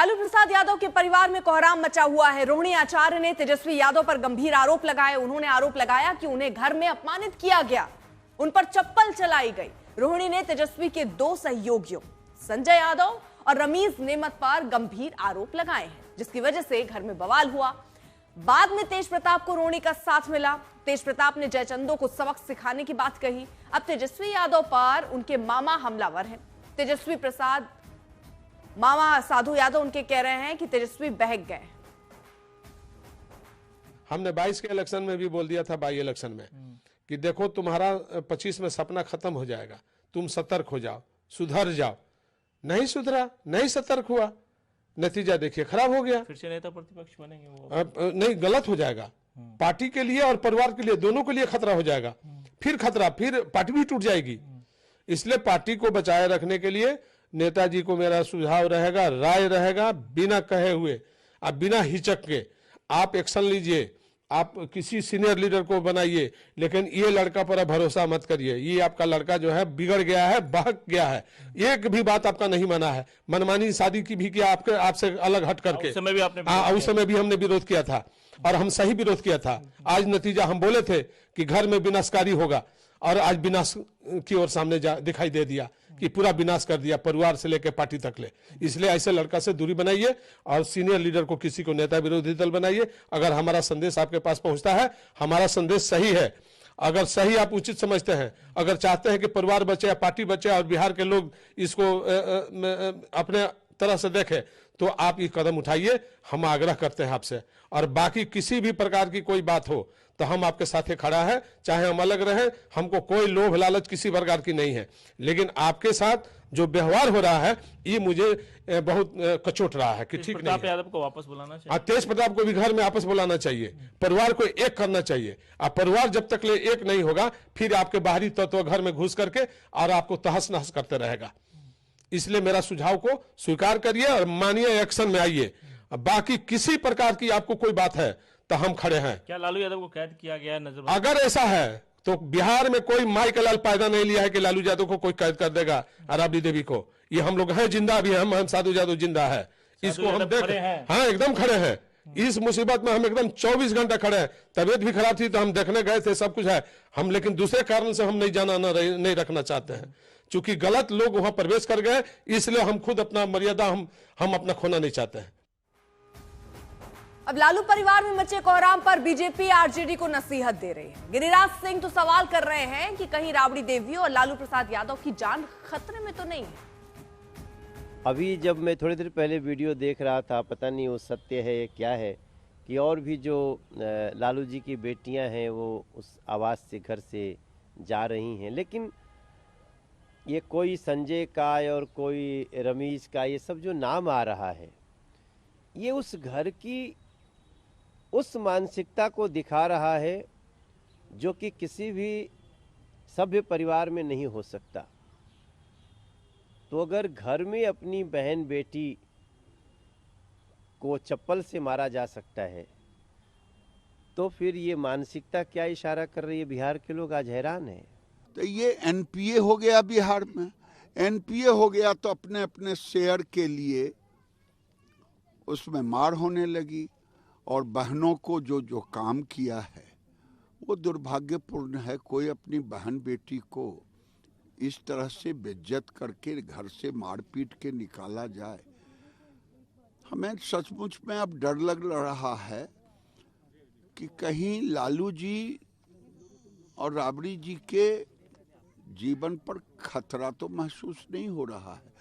लालू प्रसाद यादव के परिवार में कोहराम मचा हुआ है। रोहिणी आचार्य ने तेजस्वी यादव पर गंभीर आरोप लगाए। उन्होंने आरोप लगाया कि उन्हें घर में अपमानित किया गया, उन पर चप्पल चलाई गई। रोहिणी ने तेजस्वी के 2 सहयोगियों संजय यादव और रमीज नेमत पर गंभीर आरोप लगाए हैं, जिसकी वजह से घर में बवाल हुआ। बाद में तेज प्रताप को रोहिणी का साथ मिला। तेज प्रताप ने जयचंदो को सबक सिखाने की बात कही। अब तेजस्वी यादव पर उनके मामा हमलावर हैं। तेजस्वी प्रसाद मामा साधु यादव उनके कह रहे हैं कि तेजस्वी बहक गए। हमने 22 के इलेक्शन में भी बोल दिया था, बाई इलेक्शन में, कि देखो तुम्हारा 25 में सपना खत्म हो जाएगा, तुम सतर्क हो जाओ, सुधर जाओ। नहीं सुधरा, नहीं सतर्क हुआ, नतीजा देखिए खराब हो गया। फिर से नेता प्रतिपक्ष बनेंगे वो? नहीं, गलत हो जाएगा। पार्टी के लिए और परिवार के लिए, दोनों के लिए खतरा हो जाएगा। फिर खतरा, फिर पार्टी भी टूट जाएगी। इसलिए पार्टी को बचाए रखने के लिए नेताजी को मेरा सुझाव रहेगा, राय रहेगा, बिना कहे हुए, आप बिना हिचक के आप एक्शन लीजिए। आप किसी सीनियर लीडर को बनाइए, लेकिन ये लड़का पर भरोसा मत करिए। ये आपका लड़का जो है बिगड़ गया है, बहक गया है। एक भी बात आपका नहीं माना है। मनमानी शादी की भी किया आपसे अलग हट करके। उस समय भी आपने उस समय भी हमने विरोध किया था, और हम सही विरोध किया था। आज नतीजा, हम बोले थे कि घर में विनाशकारी होगा, और आज विनाश की ओर सामने दिखाई दे दिया कि पूरा विनाश कर दिया, परिवार से लेकर पार्टी तक ले। इसलिए ऐसे लड़का से दूरी बनाइए, और सीनियर लीडर को किसी को नेता विरोधी दल बनाइए। अगर हमारा संदेश आपके पास पहुंचता है, हमारा संदेश सही है, अगर सही आप उचित समझते हैं, अगर चाहते हैं कि परिवार बचे या पार्टी बचे और बिहार के लोग इसको अपने तरह से देखें, तो आप ये कदम उठाइए। हम आग्रह करते हैं आपसे। और बाकी किसी भी प्रकार की कोई बात हो तो हम आपके साथ खड़ा है, चाहे हम अलग रहें। हमको कोई लोभ लालच किसी प्रकार की नहीं है, लेकिन आपके साथ जो व्यवहार हो रहा है ये मुझे बहुत कचोट रहा है कि ठीक नहीं है। यादव को वापस बुलाना चाहिए। तेज प्रताप को भी घर में वापस बुलाना चाहिए। परिवार को एक करना चाहिए। आप परिवार जब तक ले एक नहीं होगा, फिर आपके बाहरी तत्व घर में घुस करके और आपको तहस नहस करते रहेगा। इसलिए मेरा सुझाव को स्वीकार करिए और मानिए, एक्शन में आइए। बाकी किसी प्रकार की आपको कोई बात है तो हम खड़े हैं। क्या लालू यादव को कैद किया गया है? नजर अगर ऐसा है तो बिहार में कोई माई का लाल पैदा नहीं लिया है कि लालू यादव को कोई कैद कर देगा, राबड़ी देवी को। ये हम लोग हैं, जिंदा भी हम साधु यादव जिंदा है। इसको हम देख, हाँ एकदम खड़े हैं। इस मुसीबत में हम एकदम 24 घंटा खड़े हैं। तबियत भी खराब थी तो हम देखने गए थे, सब कुछ है हम, लेकिन दूसरे कारण से हम नहीं जाना नहीं रखना चाहते हैं। चूंकि गलत लोग वहां प्रवेश कर गए, इसलिए हम खुद अपना मर्यादा हम अपना खोना नहीं चाहते हैं। अब लालू परिवार में मचे कोहराम पर बीजेपी आरजेडी को नसीहत दे रही है। गिरिराज सिंह तो सवाल कर रहे हैं कि कहीं राबड़ी देवी और लालू प्रसाद यादव की जान खतरे में तो नहीं है। अभी जब मैं थोड़ी देर पहले वीडियो देख रहा था, पता नहीं वो सत्य है या क्या है, कि और भी जो लालू जी की बेटियां हैं वो उस आवाज़ से घर से जा रही हैं। लेकिन ये कोई संजय का और कोई रमीज का, ये सब जो नाम आ रहा है, ये उस घर की उस मानसिकता को दिखा रहा है जो कि किसी भी सभ्य परिवार में नहीं हो सकता। तो अगर घर में अपनी बहन बेटी को चप्पल से मारा जा सकता है, तो फिर ये मानसिकता क्या इशारा कर रही है? बिहार के लोग आज हैरान हैं। तो ये एनपीए हो गया बिहार में। एनपीए हो गया तो अपने अपने शेयर के लिए उसमें मार होने लगी, और बहनों को जो काम किया है वो दुर्भाग्यपूर्ण है। कोई अपनी बहन बेटी को इस तरह से बेइज्जत करके घर से मार पीट के निकाला जाए, हमें सचमुच में अब डर लग रहा है कि कहीं लालू जी और राबड़ी जी के जीवन पर खतरा तो महसूस नहीं हो रहा है।